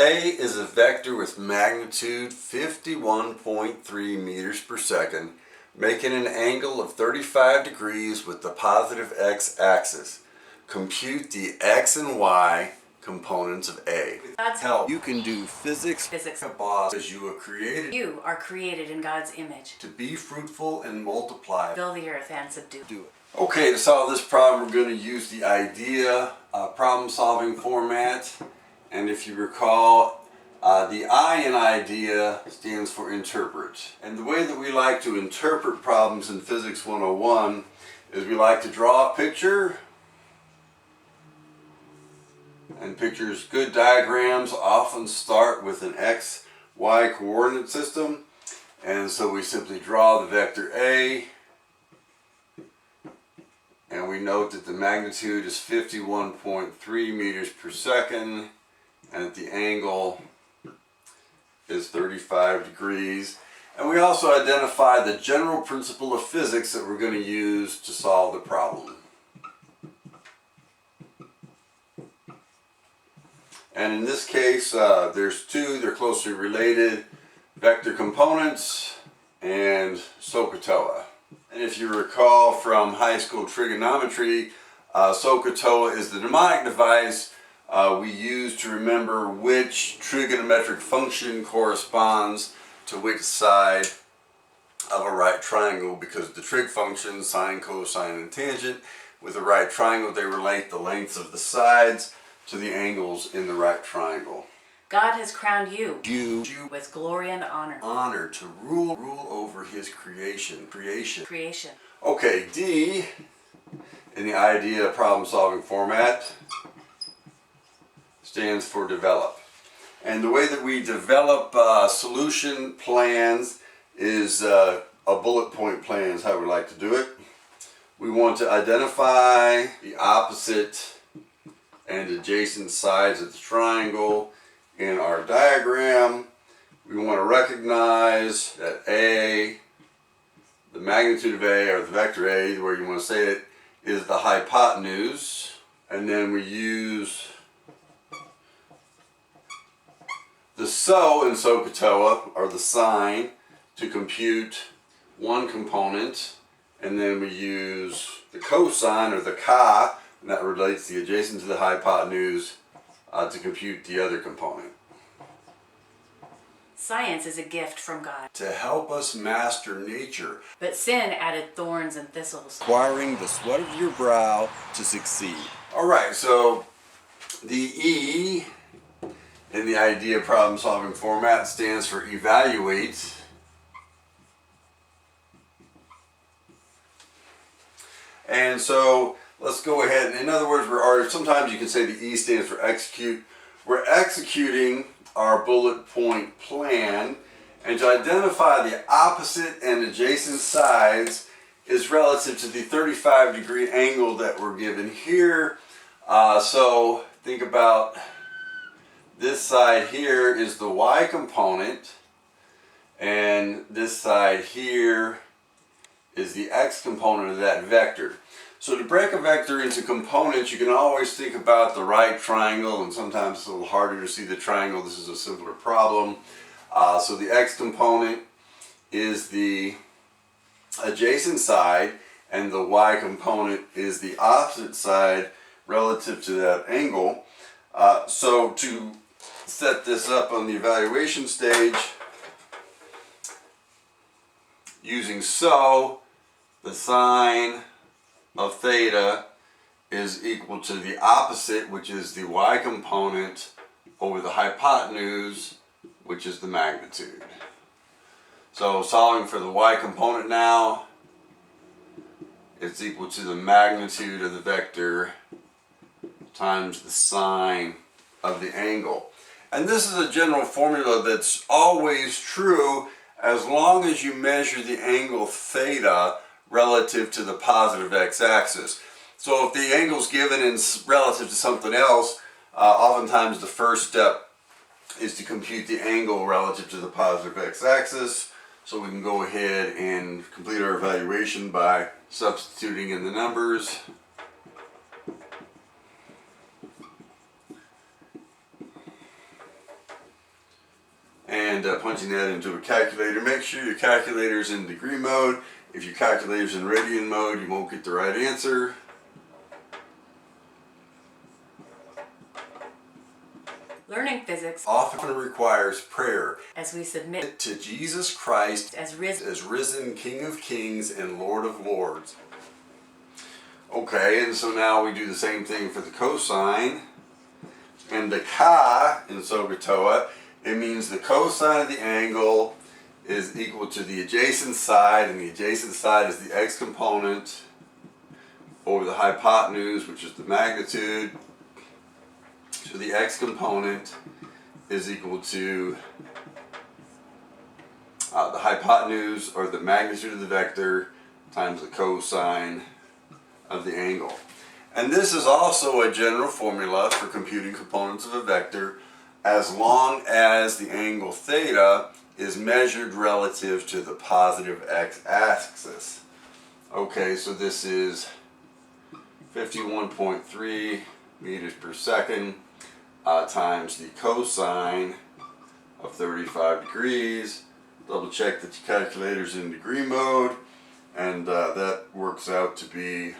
A is a vector with magnitude 51.3 meters per second, making an angle of 35 degrees with the positive x-axis. Compute the x and y components of A. God's help. You can do physics. Physics. Boss, as you are created. You are created in God's image. To be fruitful and multiply. Fill the earth and subdue. Do it. Okay, to solve this problem, we're going to use the IDEA problem-solving format. And if you recall, the I in IDEA stands for interpret. And the way that we like to interpret problems in Physics 101 is we like to draw a picture. And pictures, good diagrams often start with an x, y coordinate system. And so we simply draw the vector A. And we note that the magnitude is 51.3 meters per second. And that the angle is 35 degrees. And we also identify the general principle of physics that we're going to use to solve the problem. And in this case, there's two, they're closely related, vector components and SohCahToa. And if you recall from high school trigonometry, SohCahToa is the mnemonic device we use to remember which trigonometric function corresponds to which side of a right triangle, because the trig functions, sine, cosine, and tangent, with a right triangle they relate the lengths of the sides to the angles in the right triangle. God has crowned you with glory and honor. Honor to rule over his creation. Okay, D in the IDEA problem-solving format stands for develop. And the way that we develop solution plans is a bullet point plan is how we like to do it. We want to identify the opposite and adjacent sides of the triangle in our diagram. We want to recognize that A, the magnitude of A, or the vector A, the way you want to say it, is the hypotenuse. And then we use the SO in SohCahToa, or the sine, to compute one component. And then we use the cosine, or the ka, and that relates the adjacent to the hypotenuse, to compute the other component. Science is a gift from God to help us master nature. But sin added thorns and thistles, requiring the sweat of your brow to succeed. Alright, so the E in the IDEA problem-solving format stands for evaluate. And so let's go ahead. In other words, sometimes you can say the E stands for execute. We're executing our bullet point plan, and to identify the opposite and adjacent sides is relative to the 35-degree angle that we're given here. So think about this side here is the y component, and this side here is the x component of that vector. So to break a vector into components, you can always think about the right triangle, and sometimes it's a little harder to see the triangle. This is a simpler problem. So the x component is the adjacent side, and the y component is the opposite side relative to that angle. So to set this up on the evaluation stage, using SO, the sine of theta is equal to the opposite, which is the y component, over the hypotenuse, which is the magnitude. So solving for the y component now, it's equal to the magnitude of the vector times the sine of the angle. And this is a general formula that's always true as long as you measure the angle theta relative to the positive x-axis. So if the angle is given in relative to something else, oftentimes the first step is to compute the angle relative to the positive x-axis. So we can go ahead and complete our evaluation by substituting in the numbers. and punching that into a calculator. Make sure your calculator's in degree mode. If your calculator's in radian mode, you won't get the right answer. Learning physics Often requires prayer as we submit to Jesus Christ as risen King of Kings and Lord of Lords. Okay, and so now we do the same thing for the cosine. And the ka in SohCahToa, it means the cosine of the angle is equal to the adjacent side, and the adjacent side is the x component over the hypotenuse, which is the magnitude. So the x component is equal to the hypotenuse, or the magnitude of the vector, times the cosine of the angle. And this is also a general formula for computing components of a vector, as long as the angle theta is measured relative to the positive x-axis. Okay, so this is 51.3 meters per second times the cosine of 35 degrees. Double check that your calculator's in degree mode, and that works out to be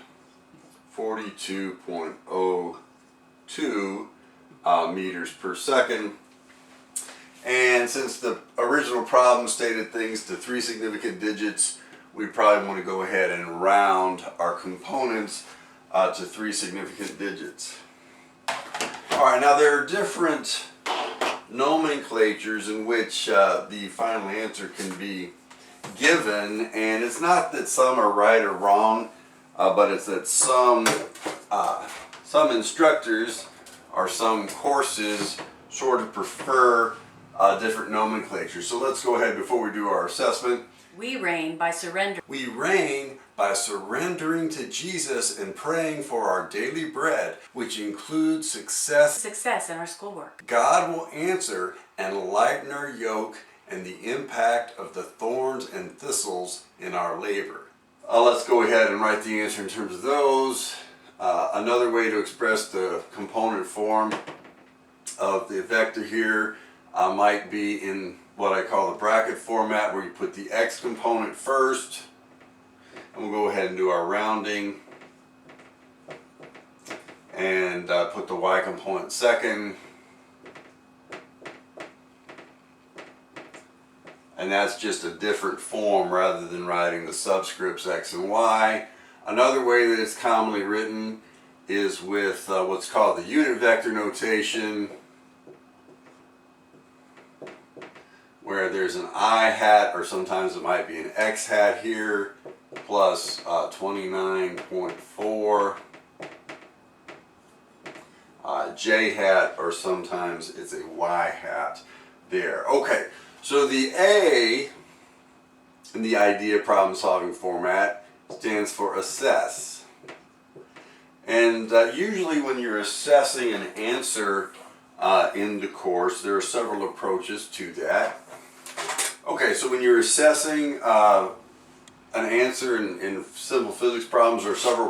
42.02 meters per second. And since the original problem stated things to 3 significant digits, we probably want to go ahead and round our components to 3 significant digits. Alright, now there are different nomenclatures in which the final answer can be given, and it's not that some are right or wrong, but it's that some instructors or some courses sort of prefer different nomenclature. So let's go ahead before we do our assessment. we reign by surrender. We reign by surrendering to Jesus and praying for our daily bread, which includes success Success in our schoolwork. God will answer and lighten our yoke and the impact of the thorns and thistles in our labor. Let's go ahead and write the answer in terms of those. Another way to express the component form of the vector here might be in what I call the bracket format, where you put the x component first, and we'll go ahead and do our rounding, and put the y component second. And that's just a different form rather than writing the subscripts x and y. Another way that it's commonly written is with what's called the unit vector notation, where there's an I hat, or sometimes it might be an X hat here, plus 29.4, J hat, or sometimes it's a Y hat there. Okay, so the A in the idea problem solving format stands for assess. And usually when you're assessing an answer in the course, there are several approaches to that. Okay, so when you're assessing an answer in simple physics problems, there are several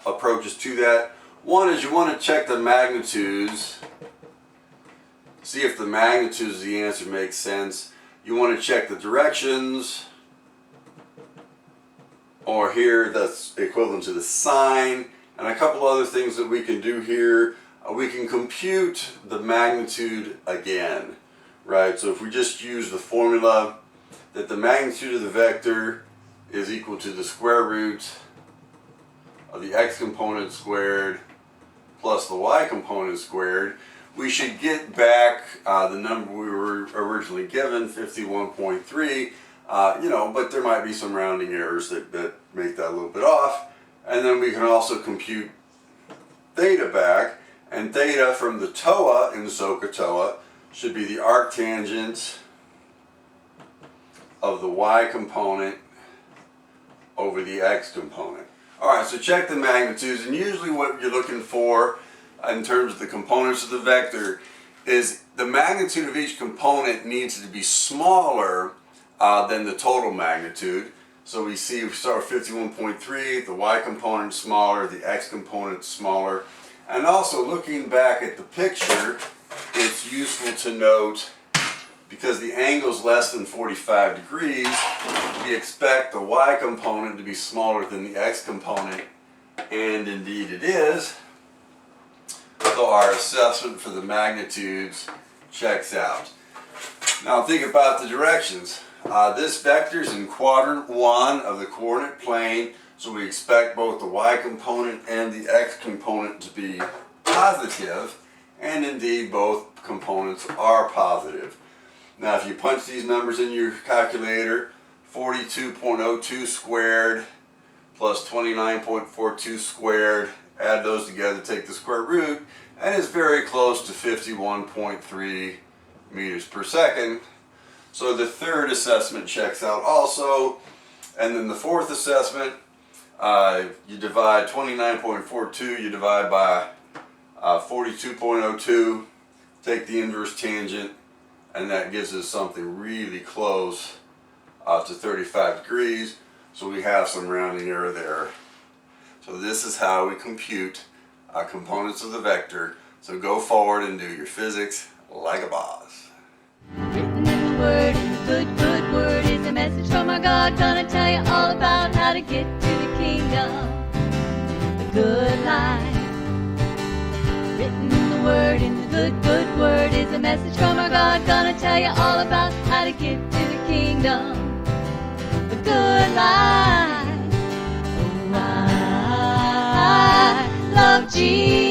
approaches to that. One is you want to check the magnitudes, see if the magnitudes of the answer make sense. You want to check the directions, or here that's equivalent to the sign, and a couple other things that we can do here. We can compute the magnitude again, right? So if we just use the formula that the magnitude of the vector is equal to the square root of the x component squared plus the y component squared, we should get back the number we were originally given, 51.3, but there might be some rounding errors that make that a little bit off. And then we can also compute theta back, and theta from the TOA in SohCahToa should be the arctangent of the y component over the x component. Alright, so check the magnitudes, and usually what you're looking for in terms of the components of the vector is the magnitude of each component needs to be smaller than the total magnitude. So we start with 51.3, the y component smaller, the x component smaller. And also looking back at the picture, it's useful to note because the angle is less than 45 degrees, we expect the y component to be smaller than the x component, and indeed it is. So our assessment for the magnitudes checks out. Now think about the directions. This vector is in quadrant 1 of the coordinate plane, so we expect both the y component and the x component to be positive, and indeed both components are positive. Now if you punch these numbers in your calculator, 42.02 squared plus 29.42 squared, add those together, take the square root, and it's very close to 51.3 meters per second. So the third assessment checks out also. And then the fourth assessment, you divide 29.42, you divide by 42.02, take the inverse tangent, and that gives us something really close to 35 degrees. So we have some rounding error there. So this is how we compute components of the vector. So go forward and do your physics like a boss. Written in the word, in the good word is a message from our God. Gonna tell you all about how to get to the kingdom, the good life. Written in the word, in the good word is a message from our God. Gonna tell you all about how to get to the kingdom, the good life. Oh, I love Jesus.